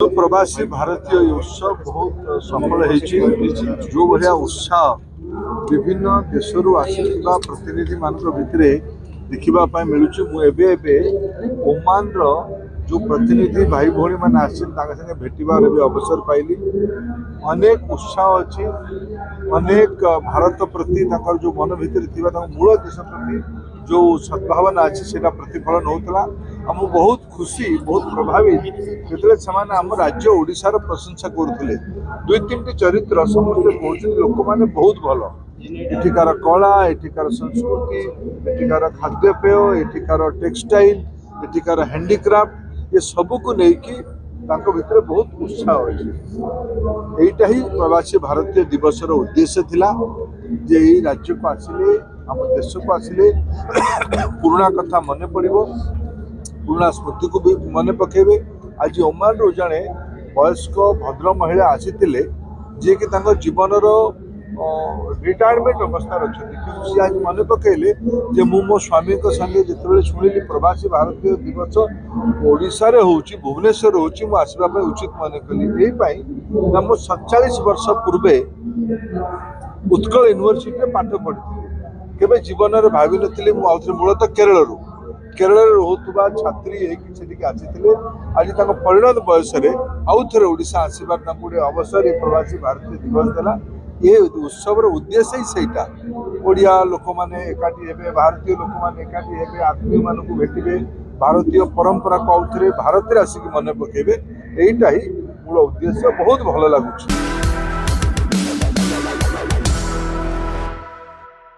प्रवासी भारतीय उत्सव बहुत सफल होती जो भाया उत्साह विभिन्न देशरू आसिथिबा प्रतिनिधि मान भितर देखा मिलूँ मुझे ओमान जो प्रतिनिधि भाई भौणी मैंने आसे भेटार भी अवसर पाइली। अनेक उत्साह अच्छी अनेक भारत प्रति जो मन भर मूल देश प्रति जो सद्भावना अच्छी से प्रतिफलन होता आम बहुत खुशी बहुत प्रभावित जो आम राज्य ओडिशार प्रशंसा करुले। दुई तीन चरित्र समस्ते कहते लोक मैंने बहुत भल एठिकार कला एठिकार संस्कृति एठिकार खाद्यपेय एठिकार टेक्सटाइल एठिकार हैंडीक्राफ्ट ये सबू को लेकिन भीतर बहुत उत्साह अच्छी। यहीटा ही प्रवासी भारतीय दिवस उद्देश्य थिला जे राज्य को आसिले आम देश को आसिले पुराणा कथा मन पड़ो पुराणा स्मृति को भी मन पकेबे। आज ओमान रो जड़े वयस्क भद्र महिला आसी जी कि जीवन रिटायरमेंट अवस्था अच्छा कि सी आज मन पकईले जे मु मो स्वामी संगे जिते शुणिली प्रवासी भारतीय दिवस ओडिशा रे होउची भुवनेश्वर होउची मु आसबा उचित मन कली। यही मु 47 वर्ष पूर्वे उत्कल यूनिवर्सिटी पाठ पढ़ी केवे जीवन में भावी नी मूलतः केरल रोकवा छात्री आसी आज परिणत बयस आउ थे ओडिशा आसबार गोटे अवसर ये प्रवासी भारतीय दिवस देला। ये उत्सव उद्देश्य ही सहीटा ओडिया लोक मैंने एकाठी हे भारतीय लोक मैंने एकाठी हे आत्मीय मान को भेटे भारतीय परंपरा को आउ थे भारत में आसिक मन पकेबे। यहीटा ही मूल उद्देश्य बहुत भल लगुच।